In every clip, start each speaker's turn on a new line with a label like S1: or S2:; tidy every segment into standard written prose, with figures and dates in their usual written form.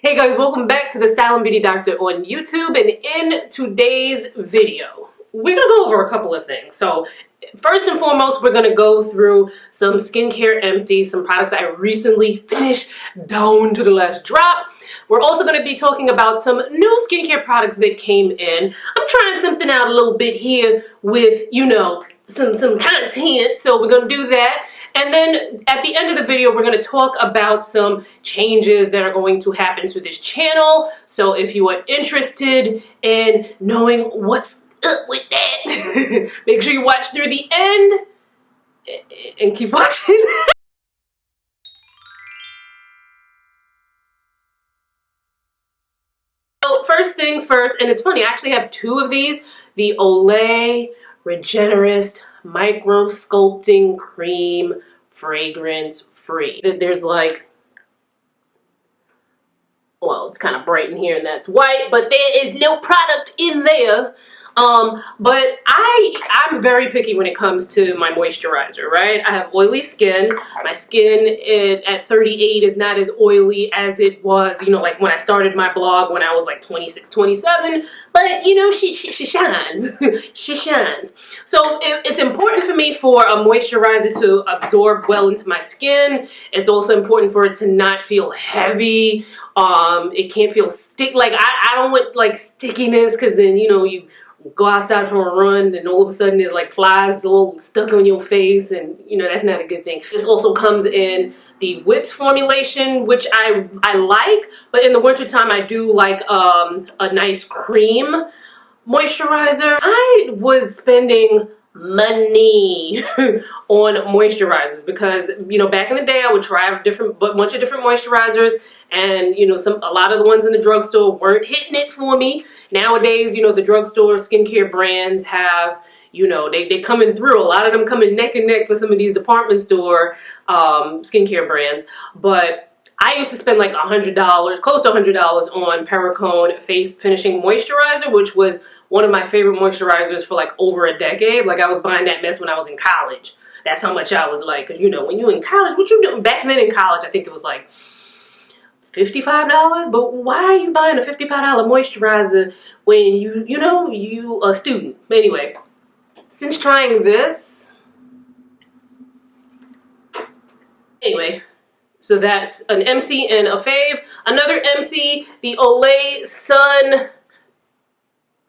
S1: Hey guys, welcome back to the Style and Beauty Doctor on YouTube, and in today's video, we're going to go over a couple of things. So first and foremost, we're going to go through some skincare empties, some products I recently finished down to the last drop. We're also going to be talking about some new skincare products that came in. I'm trying something out a little bit here with, some content, so we're going to do that. And then at the end of the video, we're going to talk about some changes that are going to happen to this channel. So if you are interested in knowing what's up with that, make sure you watch through the end and keep watching. So first things first, and it's funny, I actually have two of these, the Olay Regenerist Micro Sculpting Cream Fragrance Free. There's like, well, it's kind of bright in here and that's white, but there is no product in there. But I'm very picky when it comes to my moisturizer, right? I have oily skin. My skin at 38 is not as oily as it was, like when I started my blog when I was like 26, 27. But, she shines. She shines. So it's important for me for a moisturizer to absorb well into my skin. It's also important for it to not feel heavy. It can't feel like I don't want like stickiness, because then, you go outside from a run and all of a sudden there's like flies all stuck on your face, and that's not a good thing. This also comes in the whipped formulation, which I like, but in the wintertime I do like a nice cream moisturizer. I was spending money on moisturizers because back in the day I would try a bunch of different moisturizers, and a lot of the ones in the drugstore weren't hitting it for me. Nowadays, the drugstore skincare brands have, they coming through. A lot of them coming neck and neck for some of these department store skincare brands. But I used to spend like $100, close to $100 on Perricone Face Finishing Moisturizer, which was one of my favorite moisturizers for like over a decade. Like I was buying that mess when I was in college. That's how much I was like, because when you're in college, what you doing? Back then in college, I think it was like $55, but why are you buying a $55 moisturizer when you a student? Anyway, since trying this, so that's an empty and a fave. Another empty, the Olay Sun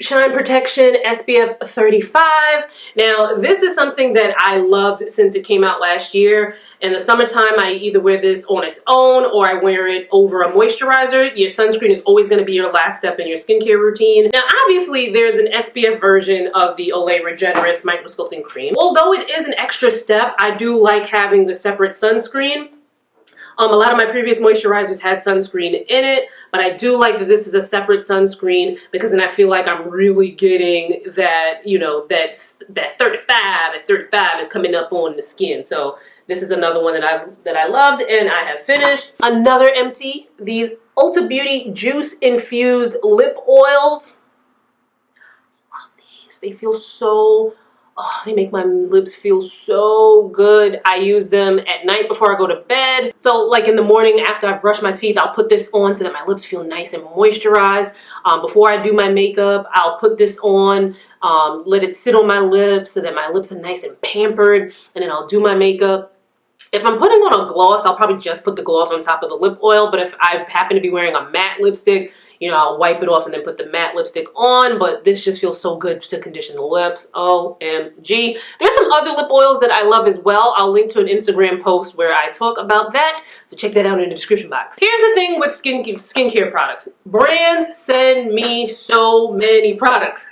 S1: Shine Protection SPF 35. Now, this is something that I loved since it came out last year. In the summertime, I either wear this on its own or I wear it over a moisturizer. Your sunscreen is always going to be your last step in your skincare routine. Now, obviously, there's an SPF version of the Olay Regenerist Micro Sculpting Cream. Although it is an extra step, I do like having the separate sunscreen. A lot of my previous moisturizers had sunscreen in it, but I do like that this is a separate sunscreen, because then I feel like I'm really getting that, that 35 is coming up on the skin. So this is another one that I loved and I have finished. Another empty, these Ulta Beauty Juice Infused Lip Oils. I love these. They feel so, they make my lips feel so good. I use them at night before I go to bed. So like in the morning after I brush my teeth, I'll put this on so that my lips feel nice and moisturized. Before I do my makeup, I'll put this on, let it sit on my lips so that my lips are nice and pampered, and then I'll do my makeup. If I'm putting on a gloss, I'll probably just put the gloss on top of the lip oil, but if I happen to be wearing a matte lipstick, I'll wipe it off and then put the matte lipstick on, but this just feels so good to condition the lips. OMG. There's some other lip oils that I love as well. I'll link to an Instagram post where I talk about that, so check that out in the description box. Here's the thing with skincare products. Brands send me so many products,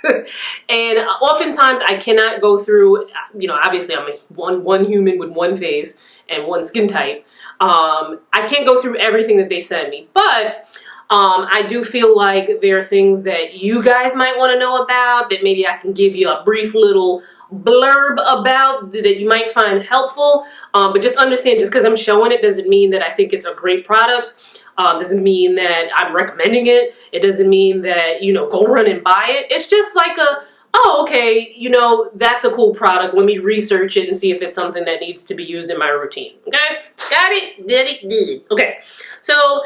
S1: and oftentimes I cannot go through, obviously I'm one human with one face and one skin type. I can't go through everything that they send me, but I do feel like there are things that you guys might want to know about that maybe I can give you a brief little blurb about that you might find helpful. But just understand, just because I'm showing it doesn't mean that I think it's a great product. Doesn't mean that I'm recommending it. It doesn't mean that, go run and buy it. It's just like oh, okay, that's a cool product. Let me research it and see if it's something that needs to be used in my routine. Okay? Got it? Did it? Did. Okay. So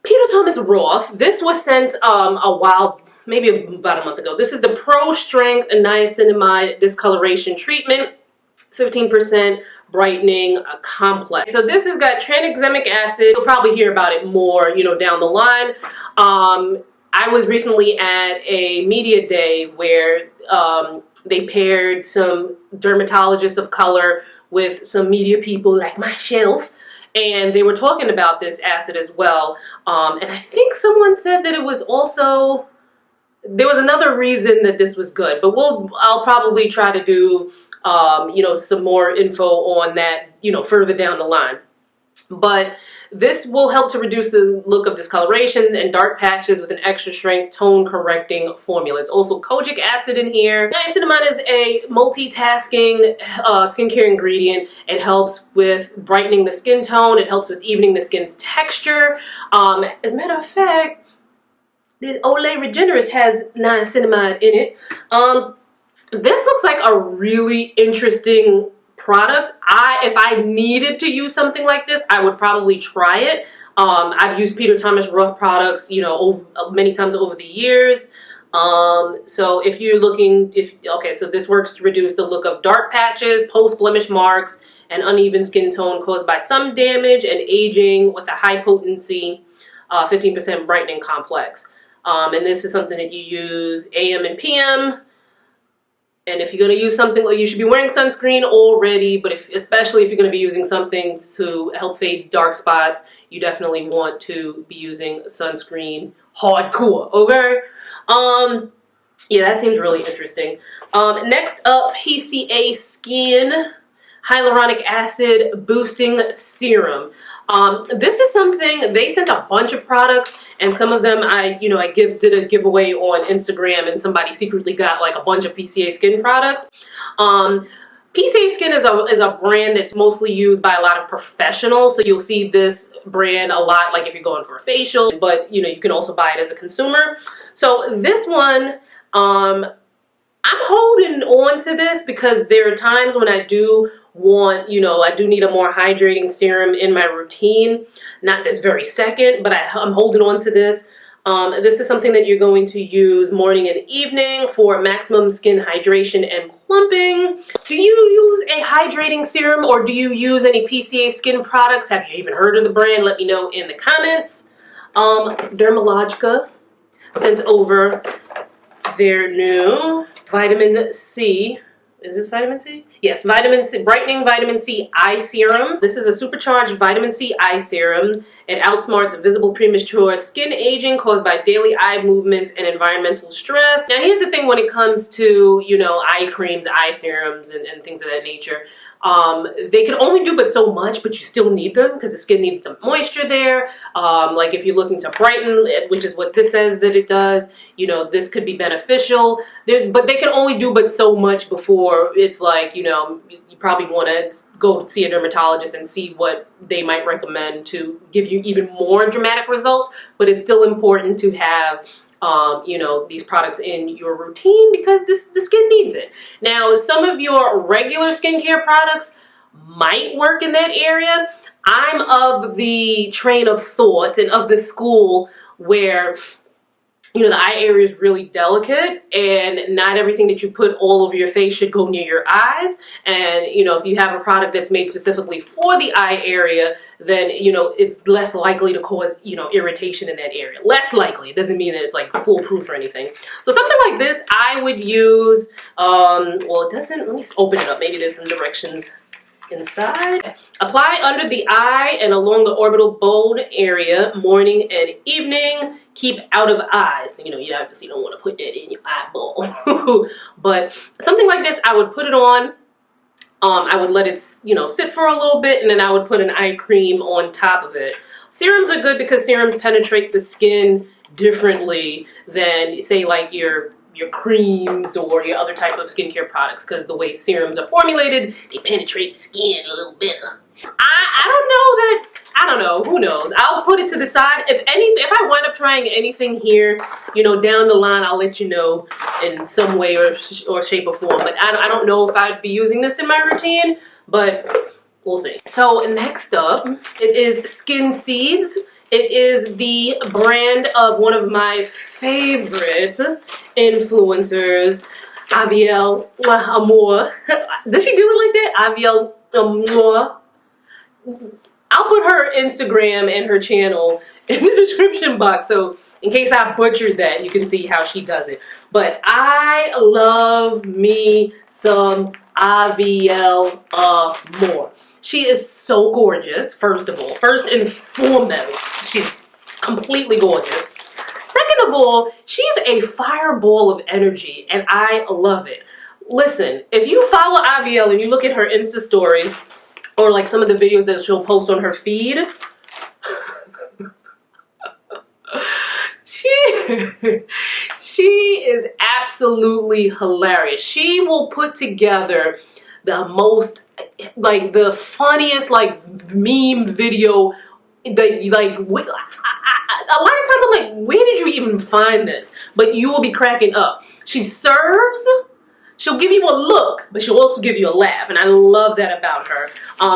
S1: Peter Thomas Roth. This was sent a while, maybe about a month ago. This is the Pro Strength Niacinamide Discoloration Treatment, 15% brightening complex. So this has got tranexamic acid. You'll probably hear about it more, you know, down the line. I was recently at a media day where they paired some dermatologists of color with some media people like myself, and they were talking about this acid as well. And I think someone said that it was also, there was another reason that this was good, but I'll probably try to do you know, some more info on that, you know, further down the line. But this will help to reduce the look of discoloration and dark patches with an extra strength tone correcting formula. It's also kojic acid in here. Niacinamide is a multitasking skincare ingredient. It helps with brightening the skin tone. It helps with evening the skin's texture. As a matter of fact, the Olay Regenerist has niacinamide in it. This looks like a really interesting product. If I needed to use something like this, I would probably try it. I've used Peter Thomas Roth products, you know, many times over the years. So if you're looking, okay, so this works to reduce the look of dark patches, post-blemish marks, and uneven skin tone caused by sun damage and aging with a high potency 15% brightening complex. And this is something that you use AM and PM. And if you're going to use something, like, you should be wearing sunscreen already, but especially if you're going to be using something to help fade dark spots, you definitely want to be using sunscreen hardcore, okay? Yeah, that seems really interesting. Next up, PCA Skin Hyaluronic Acid Boosting Serum. This is something, they sent a bunch of products, and some of them I did a giveaway on Instagram, and somebody secretly got like a bunch of PCA Skin products. PCA Skin is a brand that's mostly used by a lot of professionals, so you'll see this brand a lot, like if you're going for a facial, but you know, you can also buy it as a consumer. So this one, I'm holding on to this because there are times when I do want, you know, I do need a more hydrating serum in my routine. Not this very second, but I'm holding on to this. This is something that you're going to use morning and evening for maximum skin hydration and plumping. Do you use a hydrating serum, or do you use any PCA Skin products? Have you even heard of the brand? Let me know in the comments. Dermalogica sent over their new vitamin C. Is this vitamin C? Yes, vitamin C, brightening vitamin C eye serum. This is a supercharged vitamin C eye serum. It outsmarts visible premature skin aging caused by daily eye movements and environmental stress. Now here's the thing when it comes to, you know, eye creams, eye serums, and things of that nature. They can only do but so much, but you still need them because the skin needs the moisture there. Like if you're looking to brighten, which is what this says that it does, you know, this could be beneficial. But they can only do but so much before it's like, you know, you probably want to go see a dermatologist and see what they might recommend to give you even more dramatic results. But it's still important to have you know, these products in your routine because the skin needs it. Now, some of your regular skincare products might work in that area. I'm of the train of thought and of the school where, you know, the eye area is really delicate and not everything that you put all over your face should go near your eyes. And, you know, if you have a product that's made specifically for the eye area, then, you know, it's less likely to cause, you know, irritation in that area. Less likely. It doesn't mean that it's like foolproof or anything. So something like this, I would use, well, it doesn't, let me open it up. Maybe there's some directions inside. Apply under the eye and along the orbital bone area morning and evening. Keep out of eyes. You know, you obviously don't want to put that in your eyeball. But something like this, I would put it on. I would let it, you know, sit for a little bit, and then I would put an eye cream on top of it. Serums are good because serums penetrate the skin differently than, say, like your creams or your other type of skincare products, because the way serums are formulated, they penetrate the skin a little bit. I don't know, who knows? I'll put it to the side. If I wind up trying anything here, you know, down the line, I'll let you know in some way or shape or form. But I don't know if I'd be using this in my routine, but we'll see. So next up, it is Skin Seeds. It is the brand of one of my favorite influencers, Aviel Amour. Does she do it like that? Aviel Amour. I'll put her Instagram and her channel in the description box, so in case I butchered that, you can see how she does it. But I love me some Aviel Amour. She is so gorgeous, first of all. First and foremost, she's completely gorgeous. Second of all, she's a fireball of energy, and I love it. Listen, if you follow Aviel and you look at her Insta stories, or like some of the videos that she'll post on her feed, she is absolutely hilarious. She will put together the most, like, the funniest, like, meme video that, like, a lot of times I'm like, where did you even find this? But you will be cracking up. She serves. She'll give you a look, but she'll also give you a laugh, and I love that about her.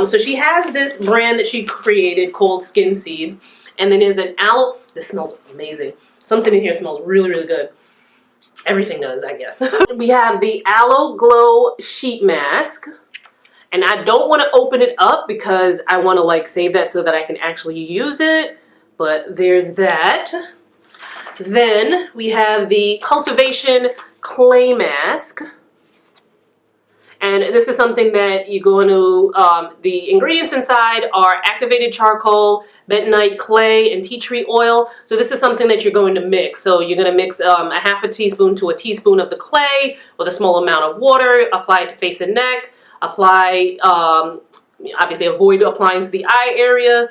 S1: So she has this brand that she created called Skin Seeds, and then there's an aloe. This smells amazing. Something in here smells really, really good. Everything does, I guess. We have the Aloe Glow Sheet Mask, and I don't want to open it up because I want to like save that so that I can actually use it, but there's that. Then we have the Cultivation Clay Mask. And this is something that you go into, the ingredients inside are activated charcoal, bentonite clay, and tea tree oil. So this is something that you're going to mix. So you're going to mix a half a teaspoon to a teaspoon of the clay with a small amount of water, apply it to face and neck, apply, obviously avoid applying to the eye area,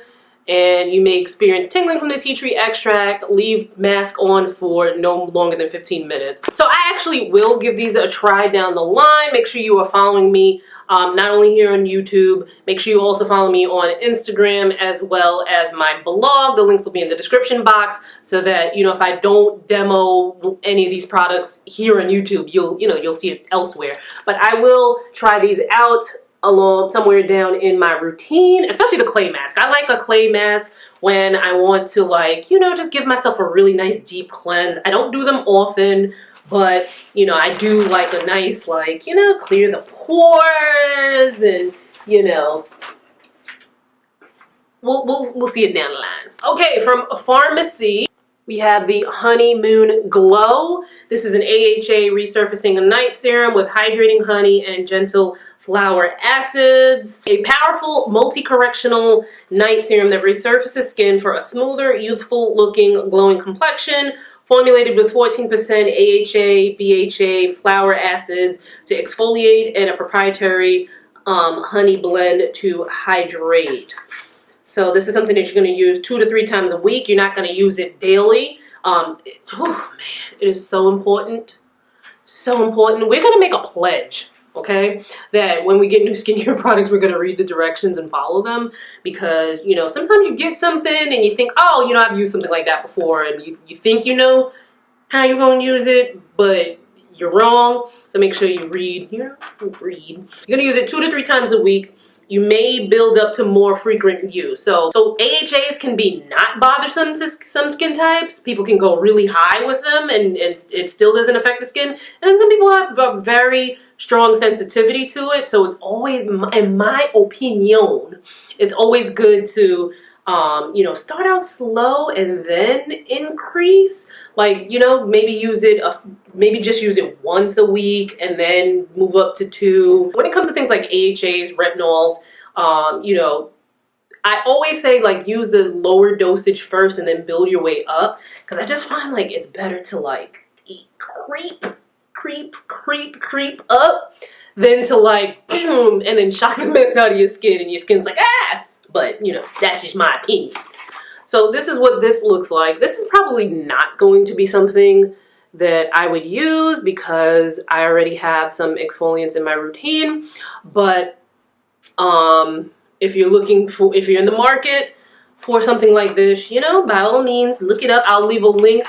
S1: and you may experience tingling from the tea tree extract. Leave mask on for no longer than 15 minutes. So I actually will give these a try down the line. Make sure you are following me, not only here on YouTube, make sure you also follow me on Instagram as well as my blog. The links will be in the description box so that, you know, if I don't demo any of these products here on YouTube, you'll see it elsewhere. But I will try these out along somewhere down in my routine, especially the clay mask. I like a clay mask when I want to, like, you know, just give myself a really nice deep cleanse. I don't do them often, but, you know, I do like a nice, like, you know, clear the pores and, you know, we'll see it down the line. Okay, from Pharmacy, we have the Honeymoon Glow. This is an AHA resurfacing night serum with hydrating honey and gentle flower acids. A powerful multi-correctional night serum that resurfaces skin for a smoother, youthful looking, glowing complexion. Formulated with 14% AHA, BHA, flower acids to exfoliate and a proprietary honey blend to hydrate. So this is something that you're going to use 2 to 3 times a week. You're not going to use it daily. Oh man, it is so important. So important. We're going to make a pledge, okay, that when we get new skincare products, we're going to read the directions and follow them, because, you know, sometimes you get something and you think, oh, you know, I've used something like that before, and you think you know how you're going to use it, but you're wrong. So make sure you read. You're going to use it 2 to 3 times a week. You may build up to more frequent use. So AHAs can be not bothersome to some skin types. People can go really high with them and it still doesn't affect the skin. And then some people have a very strong sensitivity to it. So it's always, in my opinion, it's always good to, you know, start out slow and then increase. Like, you know, maybe maybe just use it once a week and then move up to 2. When it comes to things like AHAs, retinols, you know, I always say, like, use the lower dosage first and then build your way up, because I just find like it's better to like creep up than to like boom and then shock the mess out of your skin and your skin's like, ah. But, you know, that's just my opinion. So this is what this looks like. This is probably not going to be something that I would use because I already have some exfoliants in my routine. But if you're in the market for something like this, you know, by all means, look it up. I'll leave a link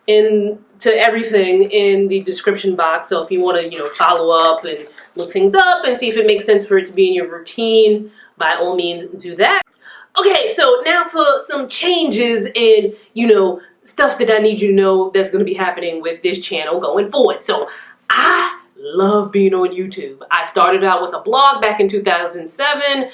S1: to everything in the description box. So if you want to, you know, follow up and look things up and see if it makes sense for it to be in your routine, by all means do that. Okay, so now for some changes in, stuff that I need you to know that's going to be happening with this channel going forward. So I love being on YouTube. I started out with a blog back in 2007.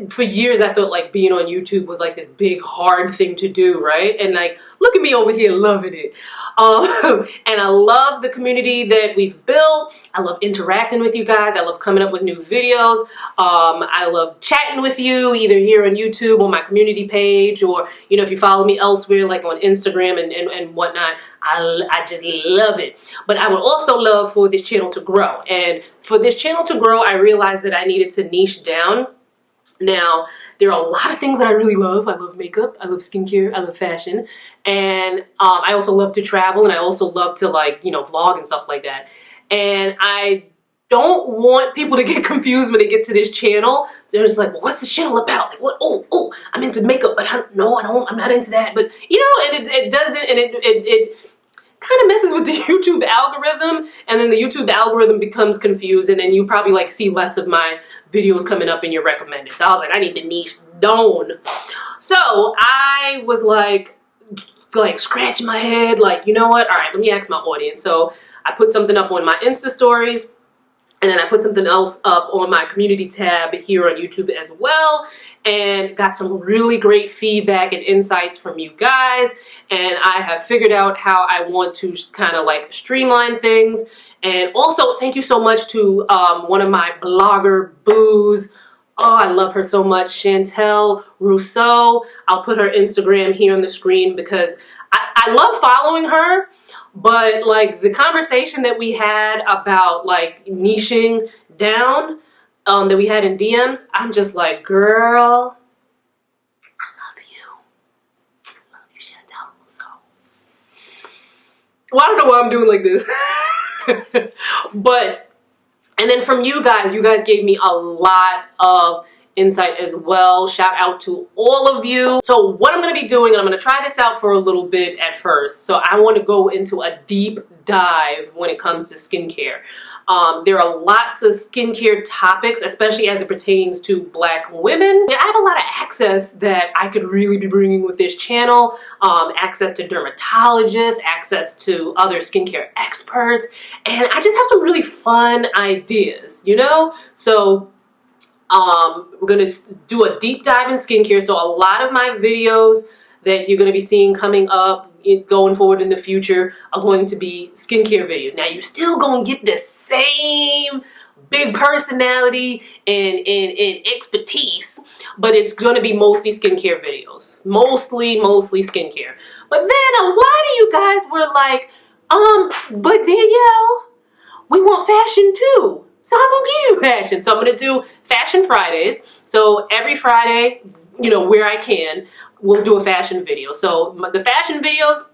S1: For years I thought like being on YouTube was like this big hard thing to do, right? And like, look at me over here loving it. And I love the community that we've built. I love interacting with you guys. I love coming up with new videos. I love chatting with you either here on YouTube on my community page, or if you follow me elsewhere like on Instagram and whatnot. I just love it. But I would also love for this channel to grow. And for this channel to grow, I realized that I needed to niche down. Now, there are a lot of things that I really love. I love makeup, I love skincare, I love fashion, and I also love to travel, and I also love to vlog and stuff like that. And I don't want people to get confused when they get to this channel. So they're just like, well, what's this channel about? Like, what? Oh, I'm into makeup, but I'm not into that. But and it doesn't, and it kind of messes with the YouTube algorithm, and then the YouTube algorithm becomes confused, and then you probably see less of my videos coming up in your recommended. So I was like, I need to niche down. So I was like scratching my head, you know what? All right, let me ask my audience. So I put something up on my Insta stories, and then I put something else up on my community tab here on YouTube as well, and got some really great feedback and insights from you guys. And I have figured out how I want to kind of streamline things. And also, thank you so much to one of my blogger boos. Oh, I love her so much, Chantel Rousseau. I'll put her Instagram here on the screen because I love following her. But the conversation that we had about niching down that we had in DMs, I'm just like, girl, I love you. I love you, Chantel Rousseau. Well, I don't know why I'm doing like this. But, and then from you guys gave me a lot of insight as well. Shout out to all of you. So what I'm going to be doing, and I'm going to try this out for a little bit at first. So I want to go into a deep dive when it comes to skincare. There are lots of skincare topics, especially as it pertains to Black women. I have a lot of access that I could really be bringing with this channel. Access to dermatologists, access to other skincare experts, and I just have some really fun ideas, So we're going to do a deep dive in skincare. So a lot of my videos that you're going to be seeing coming up going forward in the future are going to be skincare videos. Now, you still going to get the same big personality and expertise, but it's going to be mostly skincare videos. Mostly skincare. But then a lot of you guys were like, but Danielle, we want fashion too. So I'm going to give you fashion. So I'm going to do Fashion Fridays. So every Friday, where I can, we'll do a fashion video. So the fashion videos,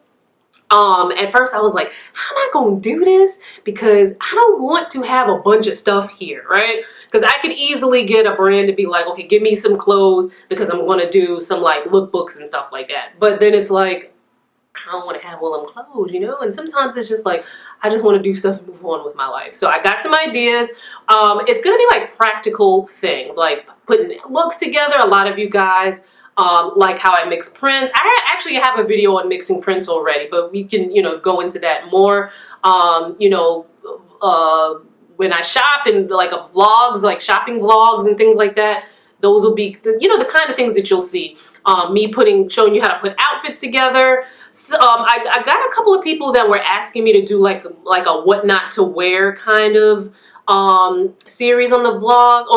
S1: at first I was like, how am I going to do this? Because I don't want to have a bunch of stuff here, right? Because I could easily get a brand to be like, okay, give me some clothes because I'm going to do some lookbooks and stuff like that. But then it's like, I don't want to have all them clothes, and sometimes it's just like, I just want to do stuff and move on with my life. So I got some ideas. It's going to be practical things, like putting looks together. A lot of you guys like how I mix prints. I actually have a video on mixing prints already, but we can, go into that more. When I shop and vlogs, shopping vlogs and things like that, those will be, the kind of things that you'll see. Me showing you how to put outfits together. So, I got a couple of people that were asking me to do like a what not to wear kind of series on the vlog,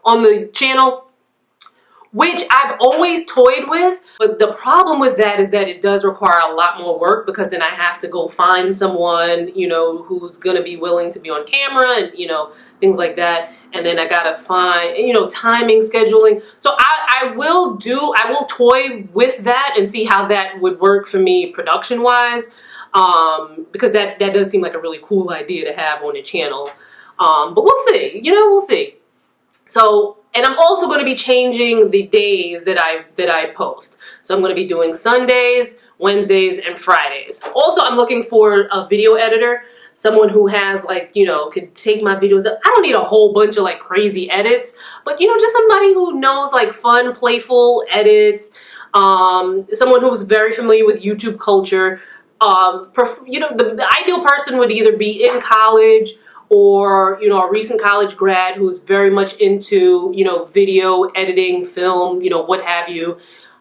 S1: on the channel, which I've always toyed with. But the problem with that is that it does require a lot more work, because then I have to go find someone, who's going to be willing to be on camera and, things like that. And then I gotta find, timing, scheduling. So I will toy with that and see how that would work for me production wise. Because that does seem like a really cool idea to have on a channel. But we'll see, we'll see. So, and I'm also going to be changing the days that I post. So I'm going to be doing Sundays, Wednesdays, and Fridays. Also, I'm looking for a video editor. someone who has like, you know, could take my videos. I don't need a whole bunch of like crazy edits, but you know, just somebody who knows like fun, playful edits. Someone who's very familiar with YouTube culture. You know, the ideal person would either be in college or, you know, a recent college grad who's very much into, you know, video editing, film, you know, what have you.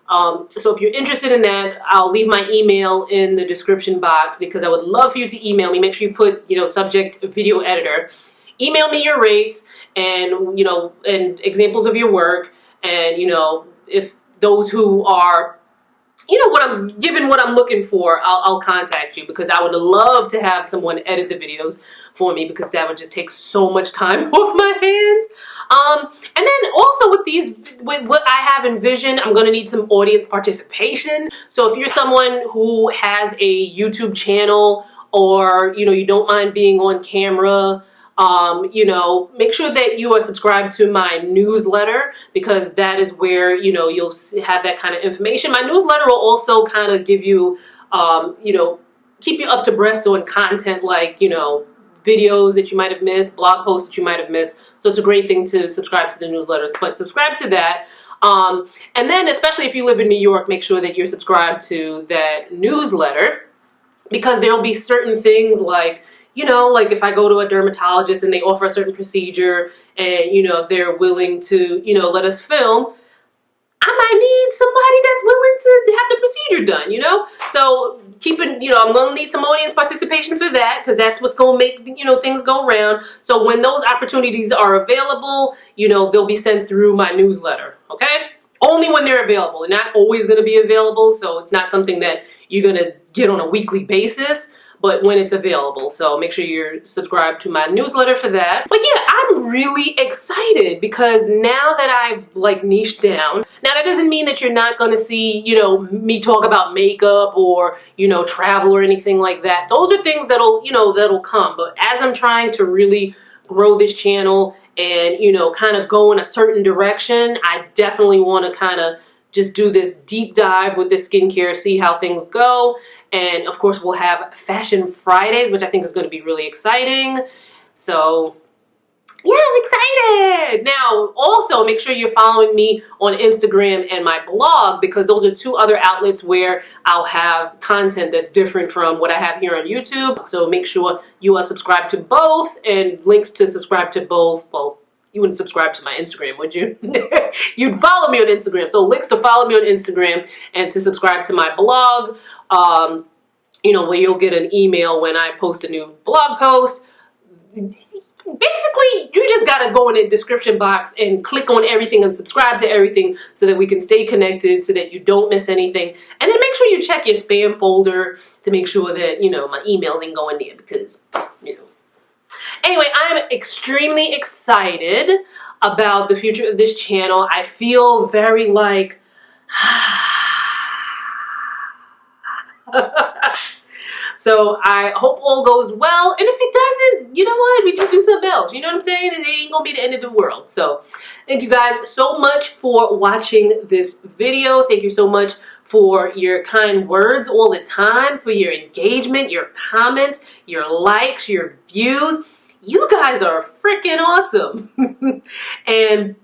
S1: So if you're interested in that, I'll leave my email in the description box because I would love for you to email me. Make sure you put, you know, subject video editor. Email me your rates and, you know, and examples of your work. And, you know, if those who are, you know, what I'm looking for, I'll contact you because I would love to have someone edit the videos for me because that would just take so much time off my hands. And then also with what I have envisioned, I'm going to need some audience participation. So if you're someone who has a YouTube channel or, you know, you don't mind being on camera, you know, make sure that you are subscribed to my newsletter because that is where, you know, you'll have that kind of information. My newsletter will also kind of give you, you know, keep you up to breast on content like, you know, videos that you might have missed, blog posts that you might have missed. So it's a great thing to subscribe to the newsletters, but subscribe to that. And then especially if you live in New York, make sure that you're subscribed to that newsletter because there'll be certain things like, you know, like if I go to a dermatologist and they offer a certain procedure and, you know, if they're willing to, you know, let us film, I might need somebody that's willing to have the procedure done, you know? So keeping, you know, I'm going to need some audience participation for that because that's what's going to make, you know, things go around. So when those opportunities are available, you know, they'll be sent through my newsletter, okay? Only when they're available. They're not always going to be available, so it's not something that you're going to get on a weekly basis, but when it's available. So make sure you're subscribed to my newsletter for that. But yeah, I'm really excited because now that I've like niched down, now that doesn't mean that you're not going to see, you know, me talk about makeup or, you know, travel or anything like that. Those are things that'll, you know, that'll come. But as I'm trying to really grow this channel and, you know, kind of go in a certain direction, I definitely want to kind of just do this deep dive with this skincare, see how things go. And of course, we'll have Fashion Fridays, which I think is going to be really exciting. So yeah, I'm excited. Now, also make sure you're following me on Instagram and my blog because those are two other outlets where I'll have content that's different from what I have here on YouTube. So make sure you are subscribed to both and links to subscribe to both. Well, you wouldn't subscribe to my Instagram, would you? You'd follow me on Instagram. So links to follow me on Instagram and to subscribe to my blog, you know, where you'll get an email when I post a new blog post. Basically, you just got to go in the description box and click on everything and subscribe to everything so that we can stay connected so that you don't miss anything. And then make sure you check your spam folder to make sure that, you know, my emails ain't going there because, you know. Anyway, I'm extremely excited about the future of this channel. I feel very like, so I hope all goes well. And if it doesn't, you know what? We just do something else. You know what I'm saying? It ain't gonna be the end of the world. So thank you guys so much for watching this video. Thank you so much for your kind words all the time, for your engagement, your comments, your likes, your views. You guys are freaking awesome. And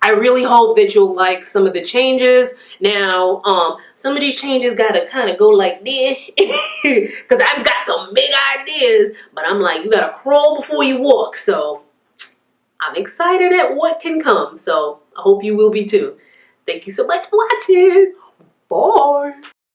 S1: I really hope that you'll like some of the changes. Now, some of these changes gotta kind of go like this because I've got some big ideas, but I'm like, you gotta crawl before you walk. So I'm excited at what can come. So I hope you will be too. Thank you so much for watching. Bye.